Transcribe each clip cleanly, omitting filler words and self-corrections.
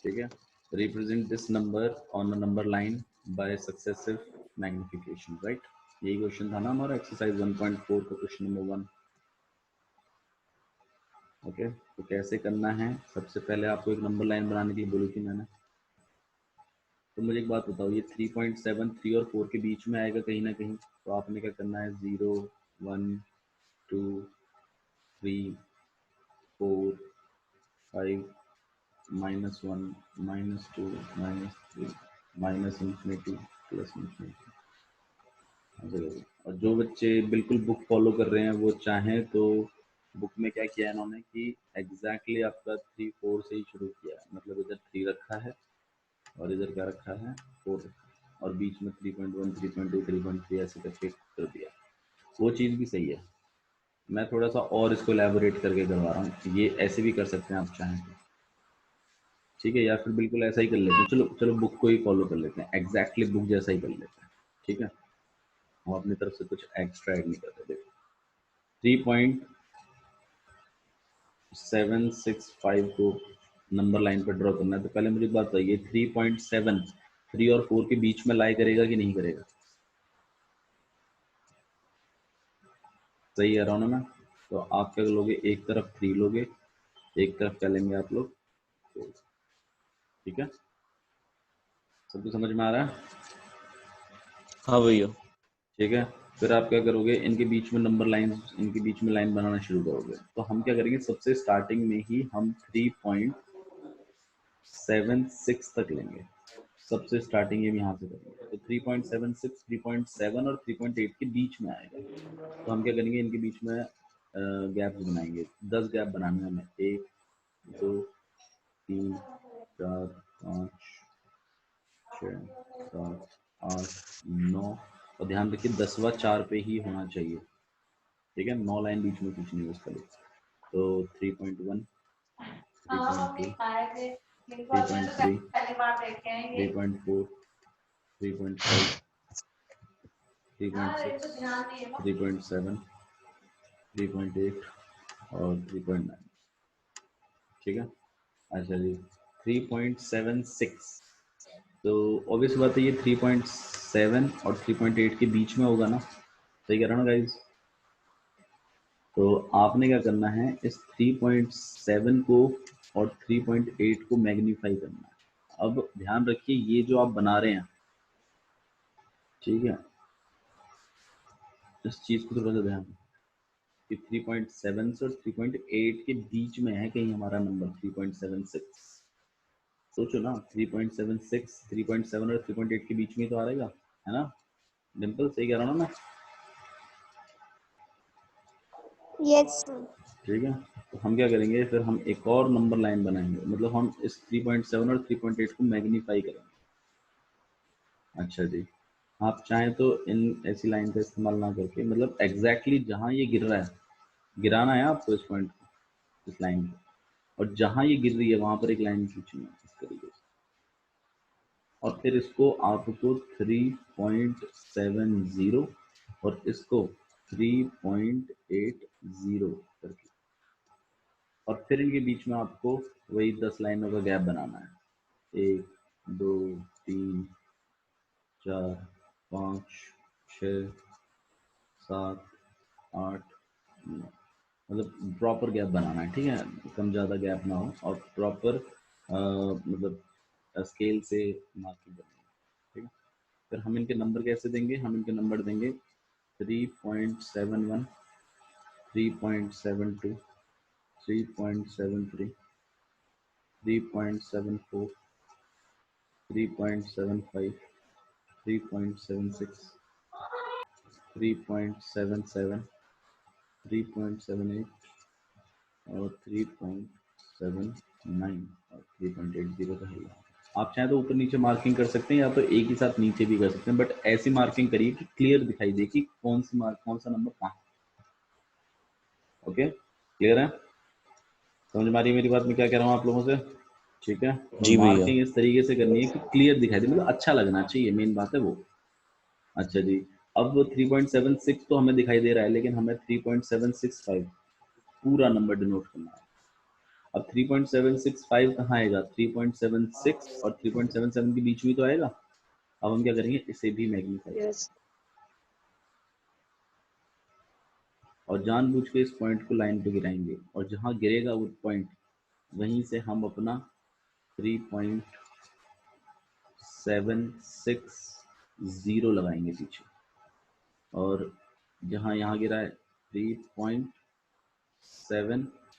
ठीक है, represent this number on a number line by successive magnification, right. यही question था ना हमारा एक्सरसाइज 1.4 का क्वेश्चन नंबर 1। ओके, तो कैसे करना है, सबसे पहले आपको एक नंबर लाइन बनाने के लिए बोली थी मैंने। तो मुझे एक बात बताओ, ये 3.7 3 और 4 के बीच में आएगा कहीं ना कहीं, तो आपने क्या करना है 0 1 2 3 4 5 -1 -2 -3 माइनस इंफिनिटी प्लस इंफिनिटी। और जो बच्चे बिल्कुल बुक फॉलो कर रहे हैं वो चाहें तो बुक में क्या किया है इन्होंने कि एग्जैक्टली आपका 3 4 से ही शुरू किया है, मतलब इधर 3 रखा है और इधर क्या रखा है 4 रखा है, और बीच में 3.1 3.2 3.3 ऐसे करके कर दिया। वो चीज़ भी सही है, मैं थोड़ा सा और इसको एलैबोरेट करके करवा रहा हूँ, ये ऐसे भी कर सकते हैं आप चाहें तो, ठीक है, या फिर बिल्कुल ऐसा ही कर लेते हैं। चलो चलो बुक को ही फॉलो कर लेते हैं, एग्जैक्टली बुक जैसा ही कर लेते हैं, ठीक है। हम अपनी तरफ से कुछ एक्स्ट्रा ऐड नहीं करते। देखो 3.765 को नंबर लाइन पर ड्रॉ करना है, तो पहले मुझे एक बात बताइए 3.7 3 और 4 के बीच में लाई करेगा कि नहीं करेगा? सही है राउंड में। तो आप क्या लोगे, एक तरफ 3 लोगे, एक तरफ क्या लेंगे आप लोग 4, ठीक है। सबको समझ में आ रहा है? हाँ भैया। ठीक है, फिर आप क्या करोगे, इनके बीच में नंबर लाइन, इनके बीच में लाइन बनाना शुरू करोगे। तो हम क्या करेंगे, सबसे स्टार्टिंग में ही हम 3.76 तक लेंगे, सबसे स्टार्टिंग ये यहाँ से करेंगे। तो 3.76 3.7 और 3.8 के बीच में आएगा। तो हम क्या करेंगे, इनके बीच में गैप बनाएंगे, 10 गैप बनाने हैं हमें, 1 2 3 4 5 6 7 8 9, और ध्यान रखिए 10वां 4 पे ही होना चाहिए, ठीक है, 9 लाइन बीच में कुछ नहीं उसका लिए। तो 3.1 3.2 3.3 3.4 3.5 3.6 3.7 3.8 और 3.9, ठीक है। अच्छा जी 3.76, तो ऑब्वियस बात है ये 3.7 और 3.8 के बीच में होगा ना, सही कह रहा ना गाइज। तो आपने क्या करना है, इस 3.7 को और 3.8 को मैग्नीफाई करना है। अब ध्यान रखिए ये जो आप बना रहे हैं, ठीक है, इस चीज को थोड़ा सा ध्यान कि 3.7 से और 3.8 के बीच में है कहीं हमारा नंबर 3.76। सोचो ना 3.76 3.7 और 3.8 के बीच में तो आ रहेगा, है ना डिम्पल, सही कह रहा हूँ ना मैं? यस। ठीक है, तो हम क्या करेंगे, फिर हम एक और नंबर लाइन बनाएंगे, मतलब हम इस 3.7 और 3.8 को मैग्नीफाई करेंगे। अच्छा जी, आप चाहें तो इन ऐसी लाइन का इस्तेमाल ना करके, मतलब एग्जैक्टली जहां ये गिर रहा है, गिराना है आपको इस पॉइंट को, इस लाइन को, और जहां ये गिर रही है वहां पर एक लाइन खींचनी है इस तरीके से, और फिर इसको आपको 3.70 और इसको 3.80 करके, और फिर इनके बीच में आपको वही 10 लाइनों का गैप बनाना है, 1 2 3 4 5 6 7 8 9, मतलब प्रॉपर गैप बनाना है, ठीक है, कम ज़्यादा गैप ना हो, और प्रॉपर मतलब स्केल से मार्किंग करनी है, ठीक है। फिर हम इनके नंबर कैसे देंगे, हम इनके नंबर देंगे 3.71 3.72 3.73 3.74 3.75 3.76 3.77 3.78 और 3.79 और 3.80 तो है। आप चाहे तो ऊपर नीचे मार्किंग कर सकते हैं या तो एक ही साथ नीचे भी कर सकते हैं, बट ऐसी मार्किंग करिए कि क्लियर दिखाई दे कि कौन सा नंबर कहाँ। ओके, क्लियर है, समझ में आ रही है मेरी बात, मैं क्या कह रहा हूँ आप लोगों से? ठीक है, तो जी भैया। मार्किंग इस तरीके से करनी है कि क्लियर दिखाई दे, मतलब अच्छा लगना चाहिए, मेन बात है वो। अच्छा जी, अब 3.76 तो हमें दिखाई दे रहा है, लेकिन हमें 3.765 पूरा नंबर डिनोट करना है। अब 3.765 कहाँ आएगा? 3.76 और 3.77 के बीच में तो आएगा। अब हम क्या करेंगे, इसे भी मैग्नीफाई Yes. और जानबूझ के इस पॉइंट को लाइन पे गिराएंगे, और जहां गिरेगा वो पॉइंट वहीं से हम अपना 3.760 लगाएंगे पीछे, और जहां यहाँ गिरा है 3.770।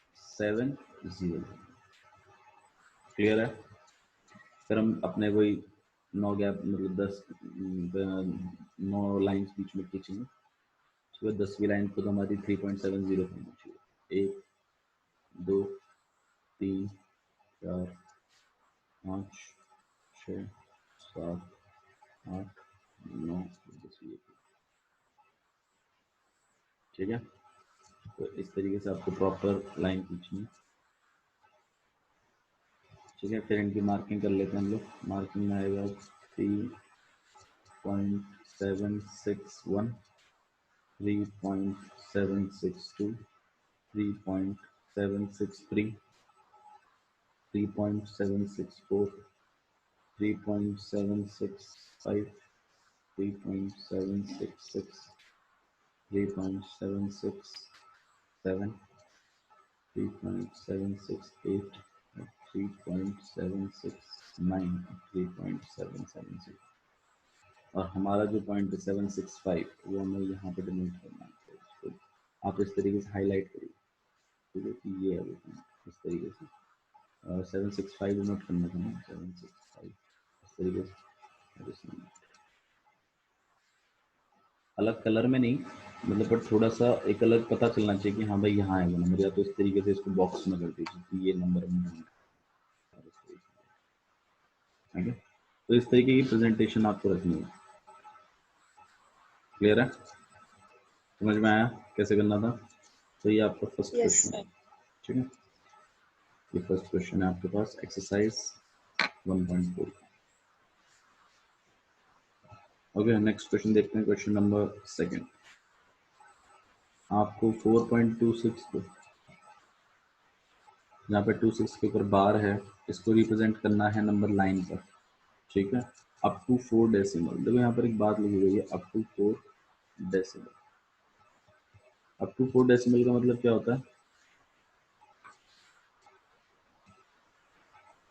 क्लियर है? फिर हम अपने कोई 9 गैप मतलब 9 लाइंस बीच में खींचेंगे। ठीक है, 10वीं लाइन को तो हमारी 3.70 होनी चाहिए। 1 2 3 4 5 6 7 8 9 10। ठीक है, तो इस तरीके से आपको प्रॉपर लाइन खींचनी है। ठीक है, फिर इनकी मार्किंग कर लेते हैं हम लोग। मार्किंग में आएगा 3.761, 3.762, 3.763, 3.764, 3.765, 3.766, 3.767, 3.768, 3.769, 3.776, और हमारा जो पॉइंट है 765 वो हमें यहाँ पे डिनोट करना है। तो इसको आप इस तरीके से हाईलाइट करिए। ठीक है, कि ये है वो पॉइंट, इस तरीके से 765 डिनोट करना था ना, 765 इस तरीके से। और इसमें अलग कलर में नहीं, मतलब पर थोड़ा सा एक अलग पता चलना चाहिए कि हाँ भाई यहाँ है वो नंबर, या तो इस तरीके से इसको बॉक्स में कर दीजिए कि ये नंबर है। ठीक है, तो इस तरीके की प्रेजेंटेशन आपको रखनी है। क्लियर है? समझ में आया कैसे करना था? तो ये आपका फर्स्ट Yes. क्वेश्चन है। ठीक है, ये फर्स्ट क्वेश्चन है आपके पास, एक्सरसाइज 1.4। ओके, नेक्स्ट क्वेश्चन देखते हैं। क्वेश्चन नंबर सेकंड, आपको 4.26 को, जहाँ पे 26 के ऊपर बार है, इसको रिप्रेजेंट करना है नंबर लाइन पर। ठीक है, अप टू 4 डेसिमल। देखो यहाँ पर एक बात लिखी गई है, up to 4 decimal. Up to 4 decimal का मतलब क्या होता है?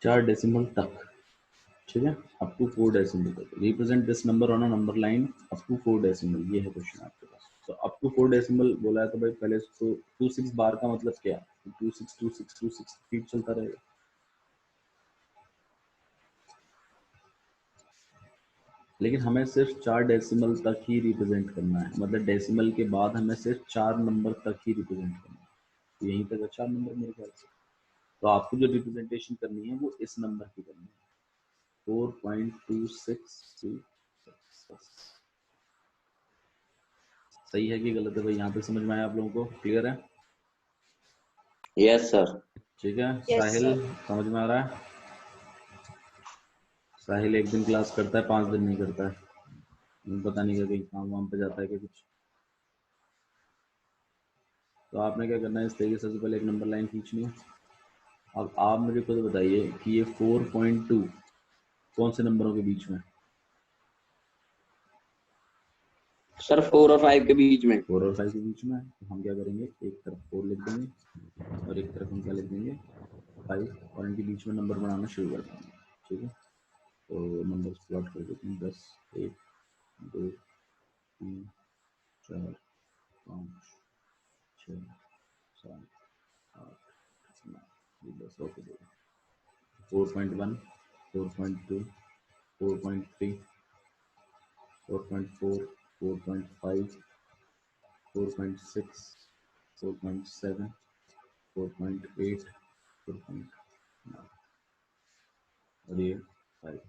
4 डेसिमल तक। ठीक है, अप टू 4 डेसिमल तक। Represent this number on a number line up to 4 decimal, ये है क्वेश्चन आपके पास। तो अप टू 4 डेसिमल बोला है, तो भाई पहले इसको 26 बार का मतलब क्या? 26 फीट चलता रहेगा। लेकिन हमें सिर्फ 4 डेसिमल तक ही रिप्रेजेंट करना है, मतलब डेसिमल के बाद हमें सिर्फ 4 नंबर तक ही रिप्रेजेंट करना है। तो यहीं तक 4 नंबर मेरे ख्याल से। तो आपको जो रिप्रेजेंटेशन करनी है वो इस नंबर की करनी है, 4.262। सही है कि गलत है भाई? यहाँ पे समझ में आया आप लोगों को? क्लियर है? Yes sir. ठीक है, Yes, साहिल sir. समझ में आ रहा है? साहिल एक दिन क्लास करता है, 5 दिन नहीं करता है, पता नहीं क्या कहीं काम वाम पे जाता है कि कुछ। तो आपने क्या करना है, इस तरीके से सबसे पहले एक नंबर लाइन खींचनी है। अब आप मुझे खुद बताइए कि ये 4.2 कौन से नंबरों के बीच में? सर 4 और 5 के बीच में। 4 और 5 के बीच में। तो हम क्या करेंगे, एक तरफ 4 लिख देंगे और एक तरफ हम क्या लिख देंगे, 5, और इनके बीच में नंबर बनाना शुरू कर देंगे। ठीक है, तो नंबर प्लॉट कर देते हैं। 10, 1, 2, 3, 4, 5, 6, 7, 8, 9, 10 ओके। 4.1, 4.2, 4.3, 4.4, 4.5, 4.6, 4.7, 4.8, 4.9 और ये 5।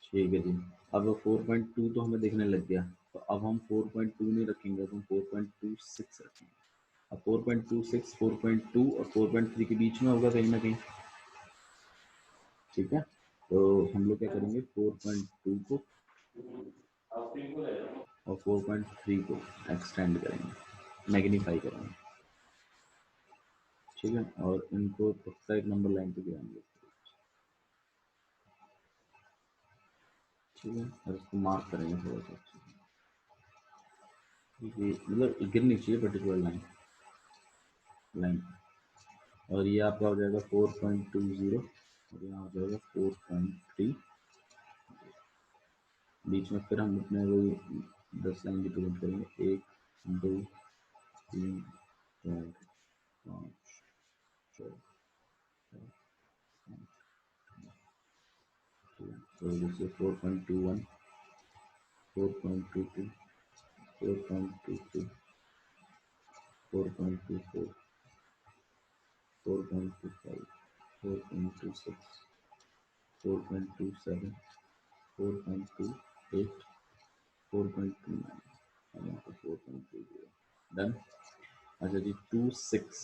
ठीक है जी। अब 4.2 तो हमें देखने लग गया, तो अब हम 4.2 नहीं रखेंगे, तो हम 4.26 रखेंगे। अब 4.26, 4.2 और 4.3 के बीच में होगा कहीं ना कहीं। ठीक है, तो हम लोग क्या करेंगे, 4.2 को और 4.3 को एक्सटेंड करेंगे, मैग्नीफाई करेंगे। ठीक है, और इनको पक्का एक नंबर लाइन पे गिराएंगे, ठीक है, और इसको मार्क करेंगे थोड़ा सा, ये मतलब गिर नहीं चाहिए पर्टिकुलर लाइन, और ये आपका हो जाएगा 4.20 और यहाँ हो जाएगा 4.3, बीच में फिर हम अपने वही 10 लाइन रिप्रेजेंट करेंगे, 1 2 3 4 5 6 तो जैसे 4.21 4.22 4.23 4.24 4.25 4.26 4.27 4.28 4.29 और यहाँ पर 4.20 डन। अच्छा जी 26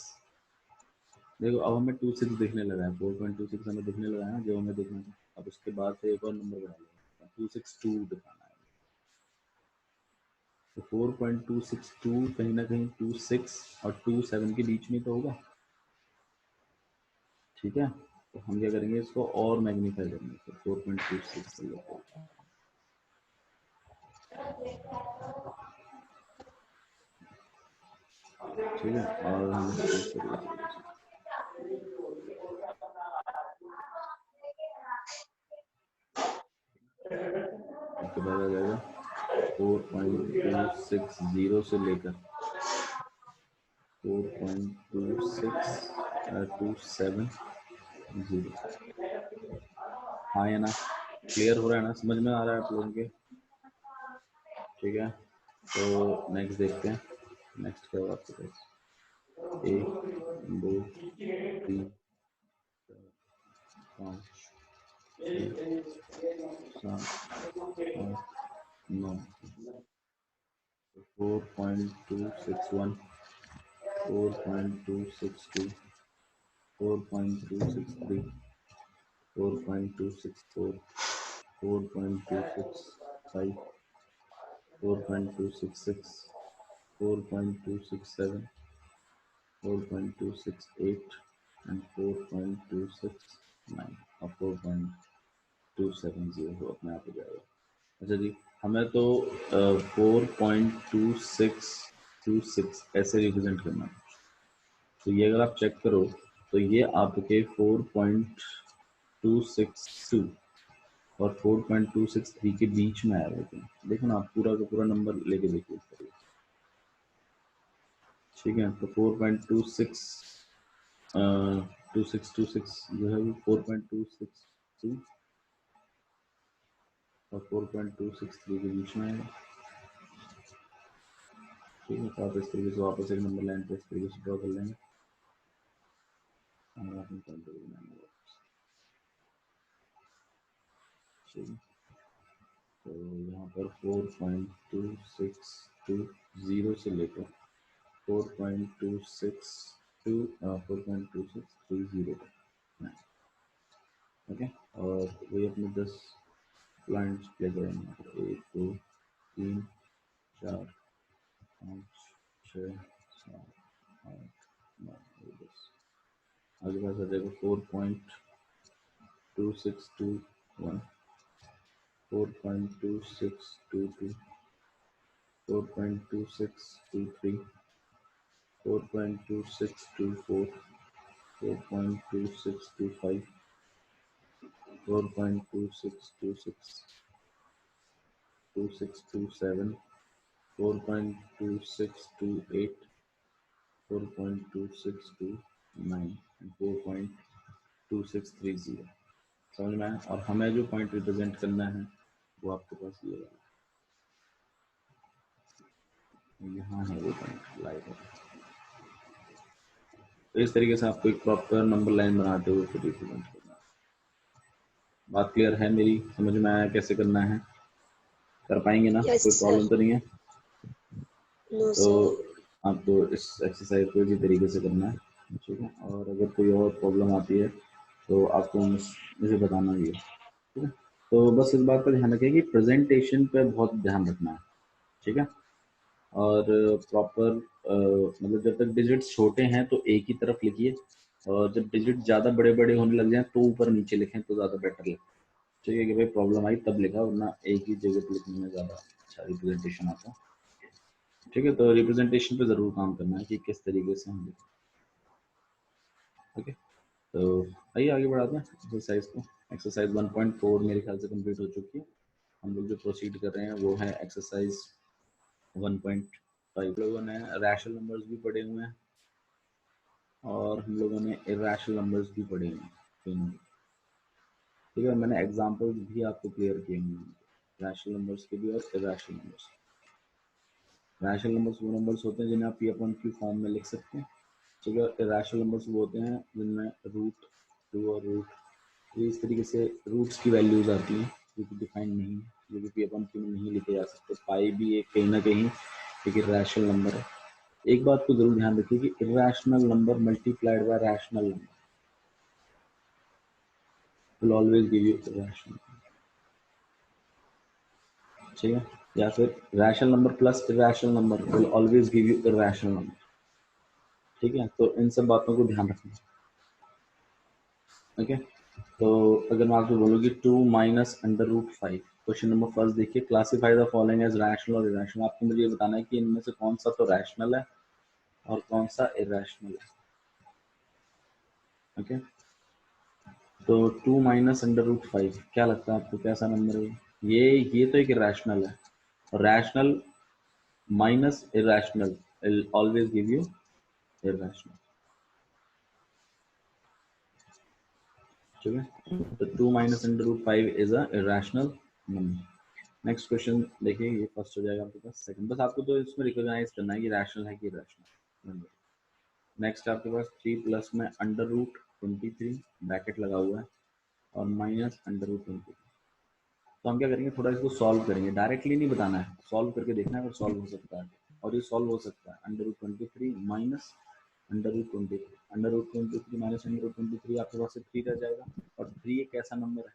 देखो अब हमें 26 दिखने लगा है, 4.26 हमें दिखने लगा है ना, जो हमें देखना था। अब उसके बाद से एक और नंबर बढ़ा लेंगे, 262 दिखाना है, तो 4.262 कहीं ना कहीं 26 और 27 के बीच में तो होगा, ठीक है। तो हम क्या करेंगे, इसको और मैग्नीफाई करेंगे, तो 4.26 से लेकर, ठीक है, और हम इसको इस तरीके से, उसके बाद आ जाएगा 4.260 से लेकर 4.270। हाँ या ना, क्लियर हो रहा है ना, समझ में आ रहा है आप लोगों के, ठीक है। तो नेक्स्ट देखते हैं, नेक्स्ट क्या हुआ आपके पास, 1 2 3 4 5 6 7 8 9 4.261 4.262 4.263 4.264 4.265 4.266 4.267 4.268 and 4.269 और 4.270 तो अपने आप हो जाएगा। अच्छा जी, हमें तो 4.2626 ऐसे रिप्रेजेंट करना है, तो ये अगर आप चेक करो तो ये आपके 4.262 और 4.263 के बीच में आया हुआ है, देखो ना, आप पूरा का पूरा नंबर लेके देखिए इस तरीके से, ठीक है। तो 2626 जो है वो 4.262 और 4.263 के बीच में आएगा, ठीक है। तो आप इस तरीके से वापस एक नंबर लाइन पे इस तरीके से ड्रॉ कर लेंगे और आप निकाल दोगे नंबर वापस, ठीक है। तो यहाँ पर 4.2620 से लेकर 4.2630 ओके, और वही अपने 10 लाइन्स प्ले करेंगे, 1 2 3 4 5 6 7 8 9 10, आगे पास आ जाएगा 4.2621 4.2622 4.2623 4.2624 4.2625 4.2626 2627 4.2628 4.2629 4.2630 समझ में आया। और हमें जो पॉइंट रिप्रेजेंट करना है वो आपके पास ये है, यहाँ है वो पॉइंट लाइव है। तो इस तरीके से आपको एक प्रॉपर नंबर लाइन बनाते हुए फिर रिप्रेजेंट करना है। बात क्लियर है मेरी, समझ में आया कैसे करना है, कर पाएंगे ना? Yes, कोई प्रॉब्लम sir. तो नहीं है? No, तो sir. आपको इस एक्सरसाइज को इसी तरीके से करना है, ठीक है। और अगर कोई और प्रॉब्लम आती है तो आपको मुझे बताना ही है, ठीक है। तो बस इस बात का ध्यान रखिए कि प्रेजेंटेशन पे बहुत ध्यान रखना है, ठीक है। और प्रॉपर मतलब जब तक डिजिट्स छोटे हैं तो एक ही तरफ लिखिए, और जब डिजिट ज़्यादा बड़े बड़े होने लग जाएं तो ऊपर नीचे लिखें तो ज़्यादा बेटर लगता है। ठीक है कि भाई प्रॉब्लम आई तब लिखा, वरना एक ही जगह पे लिखने में ज़्यादा अच्छा रिप्रेजेंटेशन आता है। ठीक है, तो रिप्रेजेंटेशन पे ज़रूर काम करना है कि किस तरीके से हम लिखें। ओके, तो आइए आगे बढ़ाते हैं एक्सरसाइज को। एक्सरसाइज 1.4 मेरे ख्याल से कंप्लीट हो चुकी है। हम लोग जो प्रोसीड कर रहे हैं वो है एक्सरसाइज 1.5। लोगों ने रैशनल नंबर्स भी पढ़े हुए हैं और हम लोगों ने इरेशनल नंबर्स भी पढ़े हुए हैं दोनों। ठीक है, मैंने एग्जांपल्स भी आपको क्लियर किए हैं रैशनल नंबर्स के भी और इरेशनल नंबर्स। रैशनल नंबर्स वो नंबर्स होते हैं जिन्हें आप P/Q फॉर्म में लिख सकते हैं। ठीक है, इरेशनल नंबर्स वो होते हैं जिनमें रूट 2 और रूट इस तरीके से रूट्स की वैल्यूज आती हैं जो कि डिफाइंड नहीं है, जो कि P/Q में नहीं लिखे जा सकते। पाई भी एक कहीं ना कहीं एक इरेशनल नंबर है। एक बात को जरूर ध्यान रखिए कि irrational number multiplied by rational number will always give you irrational, ठीक है, या फिर rational number plus irrational number will always give you irrational number. ठीक है, तो इन सब बातों को ध्यान रखना। ओके, तो अगर मैं आपको बोलूँ कि 2 minus under root 5, question number first देखिए, classify the following as rational और इरेशनल। आपको मुझे ये बताना है कि इनमें से कौन सा तो रैशनल है और कौन सा इरेशनल है। ओके, तो 2 माइनस अंडर रूट 5 क्या लगता है आपको कैसा नंबर है? ये तो एक इरेशनल है, और rational minus irrational will always give you irrational। ठीक है, तो 2 minus under root 5 is a irrational number. Next question देखिए, ये फर्स्ट हो जाएगा आपके पास। सेकंड, बस आपको तो इसमें रिकॉग्नाइज करना है कि रैशनल है कि इरेशनल नंबर। नेक्स्ट आपके पास 3 प्लस में अंडर रूट 23 ब्रैकेट लगा हुआ है और माइनस अंडर रूट 23। तो हम क्या करेंगे, थोड़ा इसको सॉल्व करेंगे, डायरेक्टली नहीं बताना है, सॉल्व करके देखना है अगर सॉल्व हो सकता है। और ये सॉल्व हो सकता है। Under root 23 minus under root 23, under root 23 minus under root 23, आपके पास से 3 रह जाएगा। और 3 एक ऐसा नंबर है,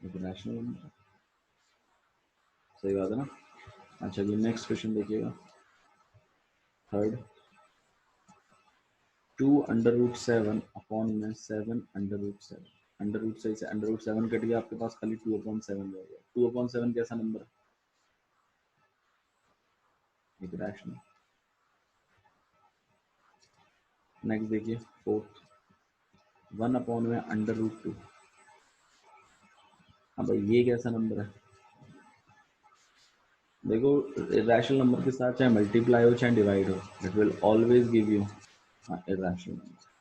एक रैशनल नंबर है। सही बात है ना। अच्छा जी, नेक्स्ट क्वेश्चन देखिएगा, थर्ड। 2 अंडर रूट 7 अपॉन में 7 अंडर रूट 7। अंडर रूट से अंडर रूट 7 कट गया, आपके पास खाली 2/7 रह गया। 2/7 कैसा नंबर है? एक रैशनल। नेक्स्ट देखिए फोर्थ, 1 अपॉन में अंडर रूट 2। हाँ भाई, ये कैसा नंबर है? देखो, रैशनल नंबर के साथ चाहे मल्टीप्लाई हो चाहे डिवाइड हो, it will always give you irrational number.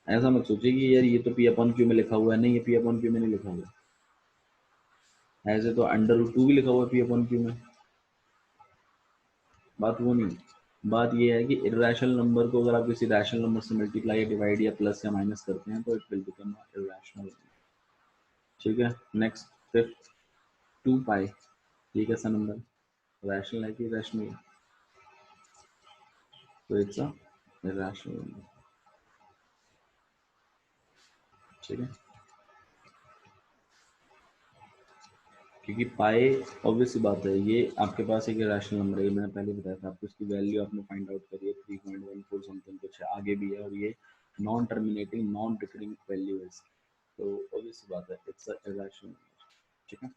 ऐसा मत सोचिए कि यार ये तो P/Q में लिखा हुआ है। नहीं, ये P/Q में नहीं लिखा हुआ। ऐसे तो अंडर रूट 2 भी लिखा हुआ है P/Q में। बात वो नहीं, बात ये है कि इरेशनल नंबर को अगर आप किसी रैशनल नंबर से मल्टीप्लाई या डिवाइड या प्लस या माइनस करते हैं तो इट विल बिकम इरेशनल। ठीक है, नेक्स्ट फिफ्थ, 2 पाई, ये कैसा नंबर है? रैशनल है कि इरेशनल है? तो इट्स अ इरेशनल नंबर। ठीक है, क्योंकि पाई ऑब्वियस सी बात है, ये आपके पास एक इरेशनल नंबर है, ये मैंने पहले बताया था आपको। इसकी वैल्यू आपने फाइंड आउट करी है 3.14 समथिंग, कुछ आगे भी है, और ये non terminating non recurring value है इसकी। तो ऑब्वियस सी बात है, इट्स अ इरेशनल नंबर। ठीक है,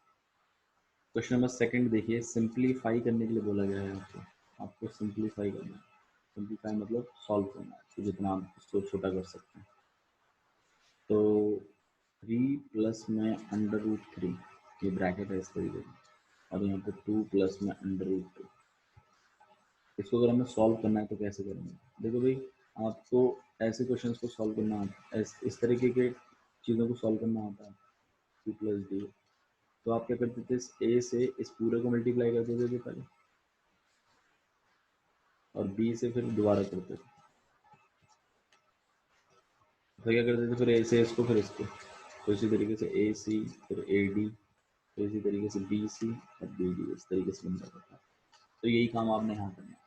क्वेश्चन नंबर सेकंड देखिए, सिंपलीफाई करने के लिए बोला गया है आपको सिंपलीफाई करना है। सिंपलीफाई मतलब सॉल्व करना है, तो जितना आप इसको छोटा कर सकते हैं। तो 3 प्लस में अंडर रूट 3, ये ब्रैकेट है इस तरीके से, और यहाँ पे 2 प्लस में अंडर रूट 2। इसको अगर हमें सॉल्व करना है तो कैसे करेंगे? देखो भाई, आपको ऐसे क्वेश्चंस को सॉल्व करना आता है, इस तरीके के चीज़ों को सॉल्व करना आता है, 2 प्लस डी। तो आप क्या करते थे, इस ए से इस पूरे को मल्टीप्लाई कर देते थे पहले, और बी से फिर दोबारा करते थे। फिर क्या करते थे, फिर ए से इसको फिर इसको, तो इसी तरीके से ए सी फिर ए डी, तो इसी तरीके से बी सी और बी डी, इस तरीके से बन जाता था। तो यही काम आपने यहाँ करना है।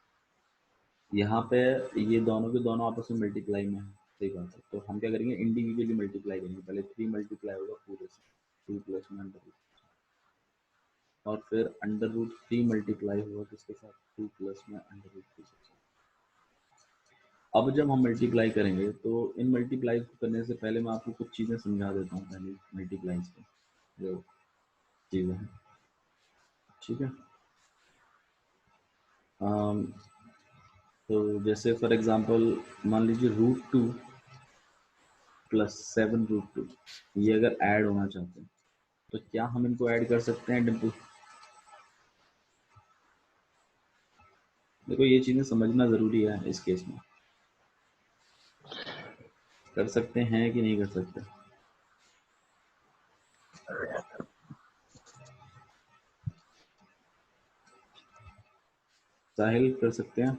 यहाँ पे ये दोनों के दोनों आपस में मल्टीप्लाई में है, सही बात है। तो हम क्या करेंगे, इंडिविजुअली मल्टीप्लाई करेंगे। पहले 3 मल्टीप्लाई होगा पूरे से, 2 प्लस में अंडर रूट, और फिर अंडर रूट 3 मल्टीप्लाई हुआ किसके साथ, 2 प्लस में अंडर रूट 3 के साथ। अब जब हम मल्टीप्लाई करेंगे तो इन मल्टीप्लाई को करने से पहले मैं आपको कुछ चीज़ें समझा देता हूँ पहले मल्टीप्लाइज की जो चीज़ें हैं, ठीक है। तो जैसे फॉर एग्जांपल मान लीजिए √2 प्लस 7√2 ये अगर ऐड होना चाहते हैं तो क्या हम इनको ऐड कर सकते हैं डिम्पल? देखो ये चीज़ें समझना ज़रूरी है इस केस में, कर सकते हैं कि नहीं कर सकते? साहिल कर सकते हैं?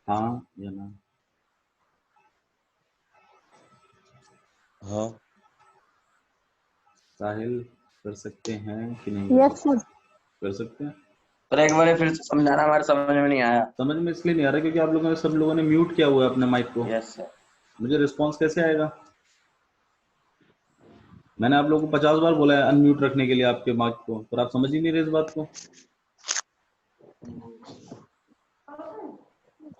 हाँ या ना? हाँ साहिल कर सकते हैं कि नहीं? Yes sir. कर सकते हैं। सर एक बार फिर से समझाना, हमारे समझ में नहीं आया। समझ में इसलिए नहीं आ रहा क्योंकि आप लोगों ने सब लोगों ने म्यूट किया हुआ है अपने माइक को। Yes sir. मुझे रिस्पांस कैसे आएगा? मैंने आप लोगों को 50 बार बोला है अनम्यूट रखने के लिए आपके माइक को, पर आप समझ ही नहीं रहे इस बात को।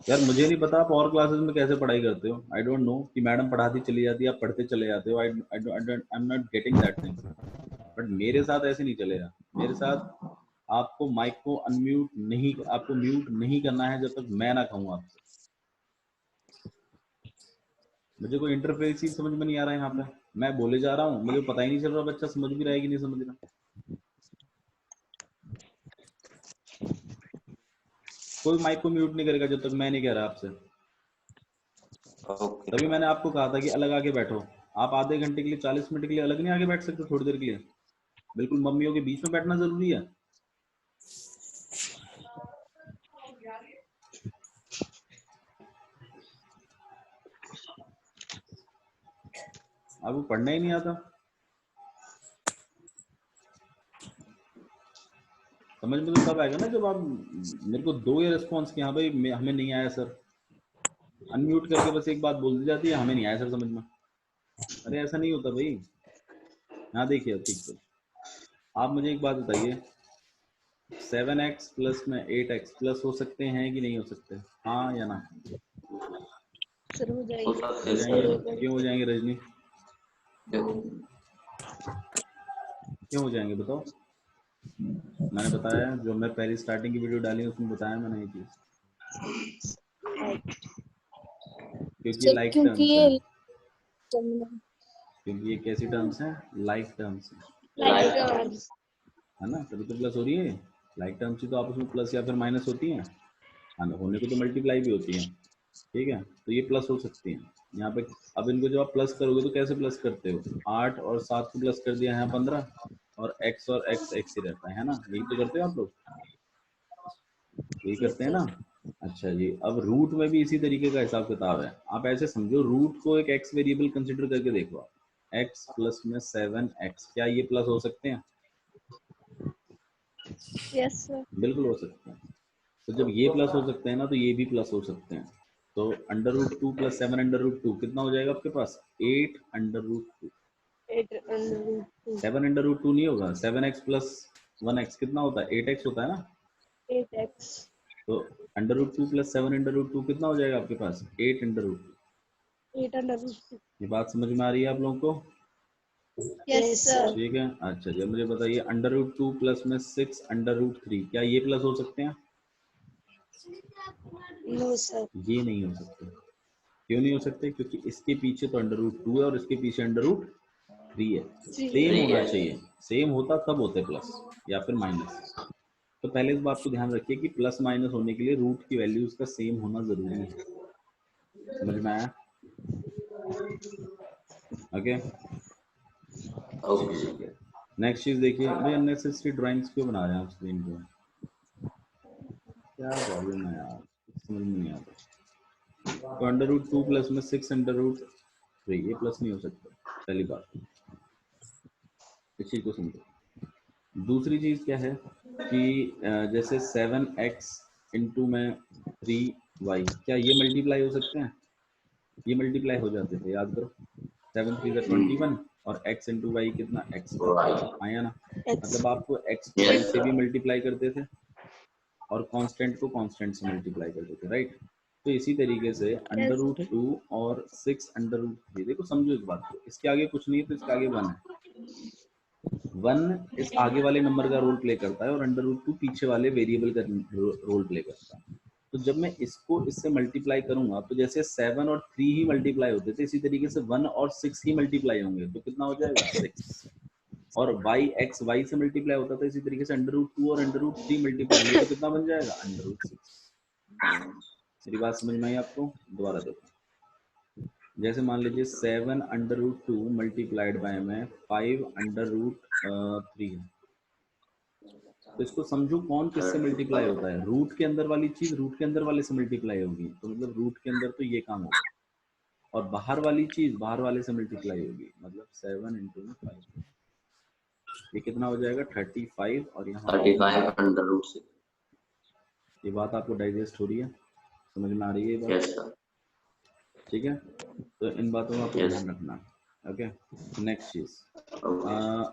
यार मुझे नहीं पता आप और क्लासेस में कैसे पढ़ाई करते हो, आई डोंट नो कि मैडम पढ़ाती चली जाती है आप पढ़ते चले जाते हो, I am not getting that thing, but मेरे साथ ऐसे नहीं चलेगा। मेरे साथ आपको माइक को अनम्यूट नहीं, आपको म्यूट नहीं करना है जब तक मैं ना कहूँ आपसे। मुझे कोई इंटरफेस ही समझ में नहीं आ रहा है यहाँ पे, मैं बोले जा रहा हूँ, मुझे पता ही नहीं चल रहा बच्चा समझ भी रहा है कि नहीं समझ रहा। कोई माइक को म्यूट नहीं करेगा जब तक मैं नहीं कह रहा आपसे। तभी मैंने आपको कहा था कि अलग आके बैठो। आप आधे घंटे के लिए 40 मिनट के लिए अलग नहीं आगे बैठ सकते थोड़ी देर के लिए? बिल्कुल मम्मियों के बीच में बैठना जरूरी है। आपको पढ़ना ही नहीं आता? समझ में तो तब आएगा ना जब आप मेरे को दो ये रिस्पॉन्स कि हाँ भाई हमें नहीं आया सर, अनम्यूट करके बस एक बात बोल दी जाती है हमें नहीं आया सर समझ में। अरे ऐसा नहीं होता भाई। हाँ देखिए ठीक है, आप मुझे एक बात बताइए, 7x प्लस में 8x प्लस हो सकते हैं कि नहीं हो सकते? हाँ या ना? सर हो हो जाएंगे। सकते हो हैं जाएंगे। सर। क्यों हो जाएंगे रजनी? क्यों हो जाएंगे बताओ? मैंने बताया, जो मैं पहली स्टार्टिंग की वीडियो डाली उसमें बताया मैंने ये चीज, क्योंकि ये सर लाइक क्योंकि टर्म्स ये है। क्योंकि ये कैसी टर्म्स हैं? लाइक टर्म्स है, लाइक टर्म्स है ना, तभी तो प्लस हो रही है। लाइक टर्म्स ही तो आपस में प्लस या फिर माइनस होती हैं, होने को तो मल्टीप्लाई भी होती हैं, ठीक है। तो ये प्लस हो सकती हैं यहाँ पे। अब इनको जब आप प्लस करोगे तो कैसे प्लस करते हो? 8 और 7 को प्लस कर दिया यहाँ 15, और x और x ही रहता है ना, यही तो करते हो आप लोग, यही करते हैं ना। अच्छा जी, अब रूट में भी इसी तरीके का हिसाब किताब है। आप ऐसे समझो, रूट को एक x वेरिएबल कंसिडर करके देखो आप, x प्लस में 7x, क्या ये प्लस हो सकते हैं? Yes sir. बिल्कुल हो सकते हैं। तो जब ये प्लस हो सकते हैं ना तो ये भी प्लस हो सकते हैं। तो √2 प्लस 7√2 कितना हो जाएगा आपके पास? 8√2। 8 7√2 नहीं होगा, 7x प्लस 1x कितना होता है? 8x होता है ना। 8x। तो √2 प्लस 7√2 कितना हो जाएगा आपके पास? 8√2। 8√2। ये बात समझ में आ रही है आप लोगों को? Yes sir. ठीक है। अच्छा जी, मुझे बताइए √2 प्लस में 6√3, क्या ये प्लस हो सकते हैं? No sir. ये नहीं हो सकते। क्यों नहीं हो सकते? क्योंकि इसके पीछे तो √2 है और इसके पीछे √3 है। सेम होना चाहिए, सेम होता तब होते प्लस या फिर माइनस। तो पहले इस बात को ध्यान रखिए कि प्लस माइनस होने के लिए रूट की वैल्यूज का सेम होना जरूरी है। समझ में आया? ओके। नेक्स्ट चीज देखिए, भाई अननेसेसरी ड्राइंग्स क्यों बना रहे हैं आप स्क्रीन पे? क्या प्रॉब्लम है यार, समझ में नहीं आता। तो √2 प्लस में 6√3 ये प्लस नहीं हो सकता, पहली बात, इस चीज को समझो। दूसरी चीज क्या है कि जैसे 7x इंटू में 3 वाई, क्या ये मल्टीप्लाई हो सकते हैं? ये मल्टीप्लाई हो जाते थे, याद करो। 7 3 21 और x इंटू वाई कितना x का आया ना। X. मतलब आपको x को y से भी मल्टीप्लाई करते थे और कांस्टेंट को कांस्टेंट से मल्टीप्लाई करते थे, राइट। तो इसी तरीके से अंडर रूट 2 और 6 अंडर रूट 3, देखो समझो इस बात को, इसके आगे कुछ नहीं है तो इसके आगे 1 है। 1 इस आगे वाले नंबर का रोल प्ले करता है और अंडर रूट 2 पीछे वाले वेरिएबल का रोल प्ले करता है। तो जब मैं इसको इससे मल्टीप्लाई करूंगा तो जैसे 7 और 3 ही मल्टीप्लाई होते थे, इसी तरीके से 1 और 6 ही मल्टीप्लाई होंगे, तो कितना हो जाएगा 6। और y x y से मल्टीप्लाई होता था, इसी तरीके से अंडर रूट 2 और अंडर रूट 3 मल्टीप्लाई होंगे, तो कितना बन जाएगा अंडर रूट 6। मेरी बात समझ में आई आपको? दोबारा देखो, जैसे मान लीजिए 7 अंडर रूट 2 मल्टीप्लाइड बाय में 5 अंडर रूट 3 है, तो इसको समझो कौन किससे मल्टीप्लाई होता है। रूट के अंदर वाली चीज रूट के अंदर वाले से मल्टीप्लाई होगी, तो मतलब रूट के अंदर तो ये काम होगा, और बाहर वाली चीज बाहर वाले से मल्टीप्लाई होगी, मतलब 7 इंटू 5, ये कितना हो जाएगा 35, और यहाँ 35 अंडर रूट 6। ये बात आपको डाइजेस्ट हो रही है, समझ में आ रही है ये बात? Yes sir. ठीक है, तो इन बातों का आपको Yes. ध्यान रखना। ओके, नेक्स्ट चीज,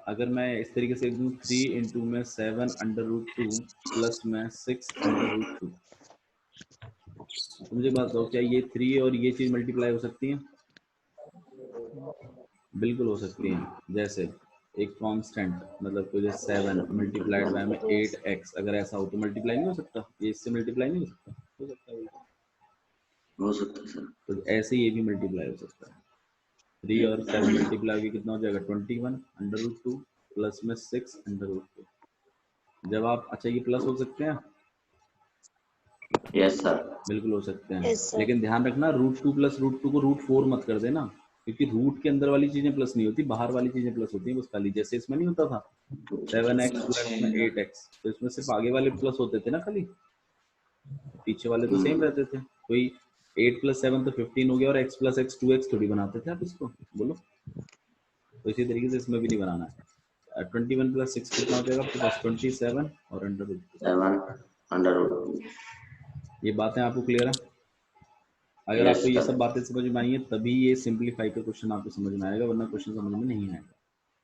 अगर मैं इस तरीके से दूं 3 इंटू में 7 अंडर रूट 2 प्लस में 6 अंडर रूट 2, तो मुझे बात बताओ क्या ये 3 और ये चीज मल्टीप्लाई हो सकती है? बिल्कुल हो सकती है। जैसे एक कांस्टेंट, मतलब कोई 7 मल्टीप्लाइड बाय में 8x, अगर ऐसा हो तो मल्टीप्लाई नहीं हो सकता? ये इससे मल्टीप्लाई नहीं हो सकता? हो सकता है, हो सकता है सर। तो ऐसे ये भी मल्टीप्लाई हो सकता है। 3 और 7 मल्टीप्लाई होगी, कितना हो जाएगा 21 अंडर रूट 2 प्लस में 6 अंडर रूट 2। जब आप, अच्छा ये प्लस हो सकते हैं? Yes sir. बिल्कुल हो सकते हैं। Yes, sir. लेकिन ध्यान रखना रूट 2 प्लस रूट 2 को रूट 4 मत कर देना, क्योंकि रूट के अंदर वाली चीजें प्लस नहीं होती, बाहर वाली चीजें प्लस होती हैं बस खाली। जैसे इसमें नहीं होता था 7x प्लस में 8x, तो इसमें सिर्फ आगे वाले प्लस होते थे ना खाली, पीछे वाले तो सेम रहते थे। कोई 8 प्लस 7 तो 15 हो गया, और x प्लस x 2x थोड़ी बनाते थे आप इसको, बोलो। तो इसी तरीके से इसमें भी नहीं बनाना है। 21 प्लस 6 कितना हो जाएगा आपके पास 27 और अंडर रूट 7 अंडर रूट। ये बातें आपको क्लियर है? अगर Yes, आपको ये sir. सब बातें समझ में आई है तभी ये सिंपलीफाई का क्वेश्चन आपको समझ में आएगा, वरना क्वेश्चन समझ में नहीं आएगा।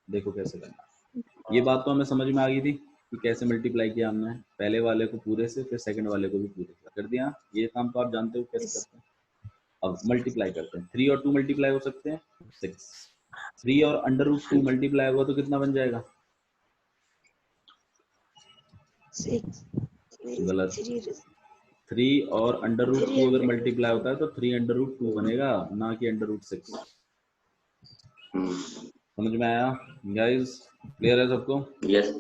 देखो कैसे करना है। ये बात तो हमें समझ में आ गई थी कि कैसे मल्टीप्लाई किया हमने, पहले वाले को पूरे से, फिर सेकंड वाले को भी पूरे से कर दिया। ये काम तो आप जानते हो कैसे Yes. करते हैं। अब मल्टीप्लाई करते हैं, 3 और 2 मल्टीप्लाई हो सकते हैं 6, 3 और अंडर रूट 2 मल्टीप्लाई होगा तो कितना बन जाएगा? 6. गलत। 3 और अंडर रूट 2 अगर मल्टीप्लाई होता है तो 3 अंडर रूट 2 बनेगा, ना कि अंडर रूट 6। समझ में आया गाइस? क्लियर है सबको? यस।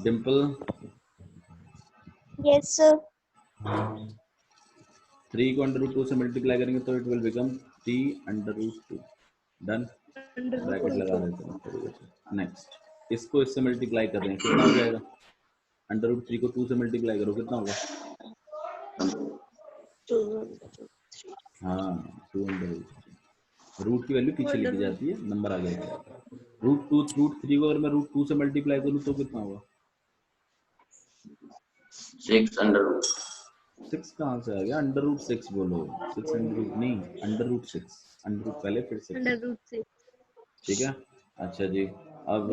डिम्पल? Yes, sir. 3 को अंडर रूट 2 से मल्टीप्लाई करेंगे तो it will become 3 under root 2। Done, bracket लगा देते हैं इस तरीके से। नेक्स्ट, इसको इससे मल्टीप्लाई कर रहे हैं, कितना हो जाएगा? अंडर रूट 3 को 2 से मल्टीप्लाई करो, कितना होगा? 2. हाँ, 2 अंडर रूट 3। रूट की वैल्यू पीछे लिखी जाती है, नंबर आगे लिखा जाता है। रूट 3 को अगर मैं रूट 2 से मल्टीप्लाई करूँ तो कितना होगा? 6 अंडर रूट। 6 कहाँ से आ गया? अंडर रूट 6 बोलो, 6 अंडर रूट नहीं, अंडर रूट 6। अंडर रूट पहले फिर 6। ठीक है, अच्छा जी। अब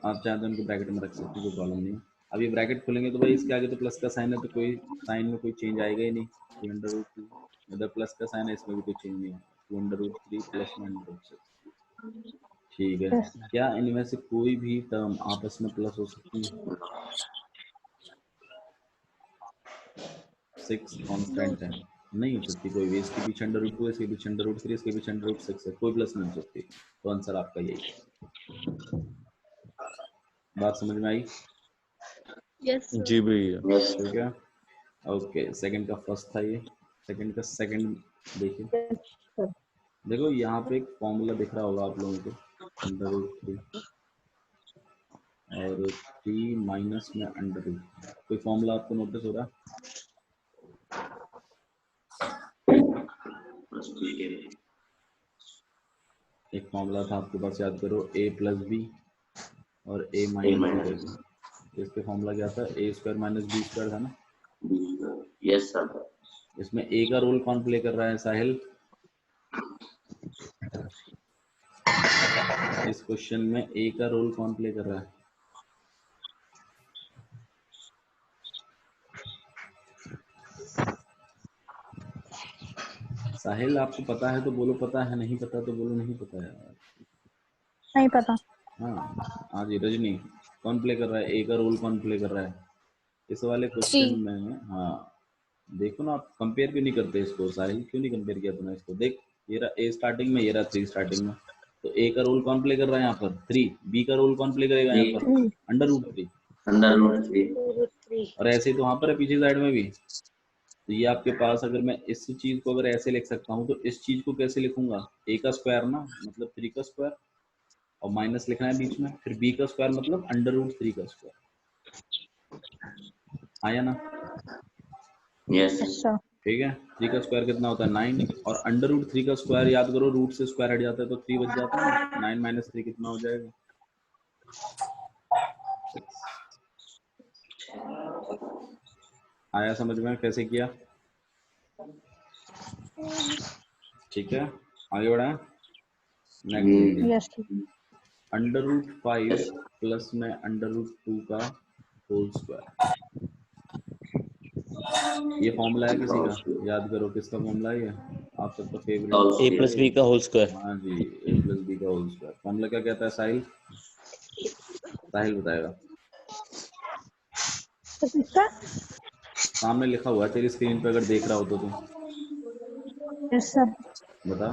आप चाहते हैं उनको ब्रैकेट में रख सकते हैं, कोई प्रॉब्लम नहीं। अब ये ब्रैकेट खोलेंगे तो भाई इसके आगे तो प्लस का साइन है, तो कोई साइन में कोई चेंज आएगा ही नहीं। 2 अंडर रूट 2, इधर प्लस का साइन है, इसमें भी कोई चेंज नहीं है। 2 अंडर रूट 3 प्लस में अंडर रूट 6। ठीक है, क्या इनमें से कोई भी टर्म आपस में प्लस हो सकती है? 6 कांस्टेंट है, नहीं हो सकती कोई भी। इसके पीछे अंडर रूट 2, इसके पीछे अंडर रूट 3, इसके पीछे अंडर रूट 6 है, कोई प्लस नहीं हो सकती। तो आंसर आपका यही है। बात समझ में आई? Yes, sir. जी भैया। ठीक है, ओके। सेकंड का फर्स्ट था ये, सेकंड का सेकंड देखिए। देखो यहाँ पे एक फॉर्मूला दिख रहा होगा आप लोगों को, अंडर रूट 3 और 3 माइनस में अंडर रूट। कोई फॉर्मूला आपको नोटिस हो रहा? एक फॉर्मूला था आपके पास, याद करो, a प्लस बी और a माइनस बी। इसके फॉर्मूला क्या था? a square minus B square था ना। Yes sir. इसमें ए का रोल कौन प्ले कर रहा है साहिल? इस क्वेश्चन में ए का रोल कौन प्ले कर रहा है? साहिल आपको पता है तो बोलो पता है, नहीं पता तो बोलो नहीं पता है। नहीं पता। हाँ हाँ जी रजनी, कौन प्ले कर रहा है? ए का रोल कौन प्ले कर रहा है इस वाले क्वेश्चन में? हाँ देखो ना, आप कंपेयर क्यों नहीं करते इसको? साहिल क्यों नहीं कंपेयर किया तूने इसको? देख, ये रहा ए स्टार्टिंग में, ये रहा 3 स्टार्टिंग में। तो ए का रोल कौन प्ले कर रहा है यहाँ पर? 3। बी का रोल कौन प्ले करेगा यहाँ पर? √3। √3। और ऐसे ही तो वहां पर है पीछे साइड में भी। तो ये आपके पास, अगर मैं इस चीज को अगर ऐसे लिख सकता हूँ तो इस चीज को कैसे लिखूंगा? ए का स्क्वायर ना, मतलब 3 का स्क्वायर, और माइनस लिखना है बीच में, फिर बी का स्क्वायर मतलब √3 का स्क्वायर। आया ना? यस अच्छा। ठीक है। 3 का स्क्वायर कितना होता है? 9। और √3 का स्क्वायर याद करो, रूट से स्क्वायर हट जाता है तो 3 बच जाता है। 9 - 3 कितना हो जाएगा? 6। आया समझ में कैसे किया? ठीक है, आगे बढ़ाएं। नेक्स्ट देखिए, यस। √5 प्लस में √2 का होल स्क्वायर। ये फॉर्मूला है किसी का? याद करो किसका फॉर्मूला है ये? आप सबका फेवरेट। ए प्लस बी का होल स्क्वायर। हाँ जी, a + b का होल स्क्वायर। फॉर्मूला क्या कहता है साहिल? साहिल बताएगा। सामने लिखा हुआ है तेरी स्क्रीन पे, अगर देख रहा हो तो तुम यस सर। बता।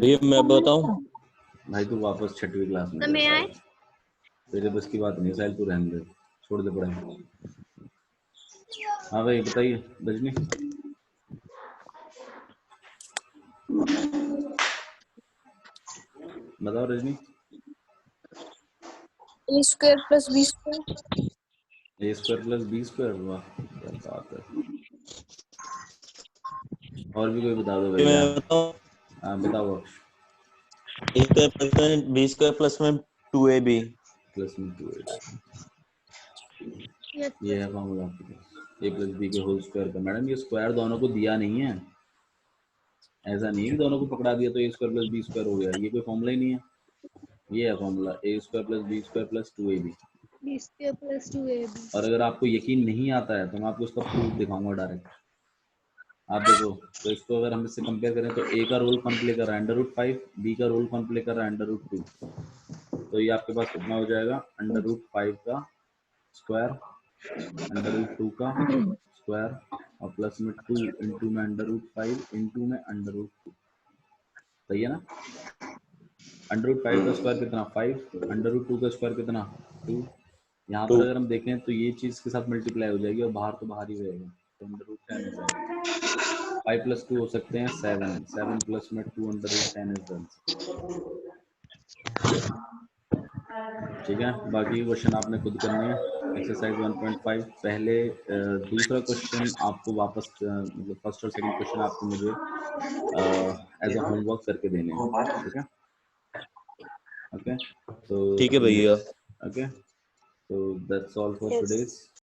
ये मैं बताऊं? भाई तू वापस 6वीं क्लास में जा साहिल। तेरे बस की बात नहीं साहिल, तू रहने दे, छोड़ दे पढ़ाई। हाँ भाई बताइए रजनी। बताओ Rajni. A square plus B square। a square plus b square, वाह क्या बात है। और भी कोई बता दो भैया। मैं बताऊं? हाँ बताओ। ए स्क्वायर प्लस में बी स्क्वायर प्लस में 2ab प्लस में 2a। ये है फॉर्मूला आपके पास, a + b के होल स्क्वायर का। मैडम ये स्क्वायर दोनों को दिया नहीं है, ऐसा नहीं है कि दोनों को पकड़ा दिया तो a square plus b square हो गया। ये कोई फॉर्मूला ही नहीं है, ये है formula a square plus b square plus 2ab। B square plus 2AB। और अगर आपको यकीन नहीं आता है तो मैं आपको इसका प्रूफ दिखाऊंगा डायरेक्ट। आप देखो, तो इसको अगर हम इससे कंपेयर करें तो a का रोल कौन प्ले कर रहा है? √5। b का रोल कौन प्ले कर रहा है? √2। तो ये आपके पास कितना हो जाएगा? √5 का स्क्वायर, √2 का स्क्वायर, और प्लस में 2 इंटू में √5 इंटू में √2। सही है ना? √5 का स्क्वायर कितना? 5। √2 का स्क्वायर कितना? 2। यहाँ पर अगर हम देखें तो ये चीज के साथ मल्टीप्लाई हो जाएगी और बाहर तो बाहर ही रहेगा, तो √10 हो जाएगा। 5 + 2 हो सकते हैं 7। 7 प्लस में 2 √10 इज डन। ठीक है, बाकी क्वेश्चन आपने खुद करने हैं। एक्सरसाइज 1.5 पहले दूसरा क्वेश्चन आपको वापस मतलब फर्स्ट और सेकंड क्वेश्चन आपको मुझे एज अ होमवर्क करके देने हैं। ठीक है, ओके। तो ठीक है भैया। Okay, so that's all for Yes. today's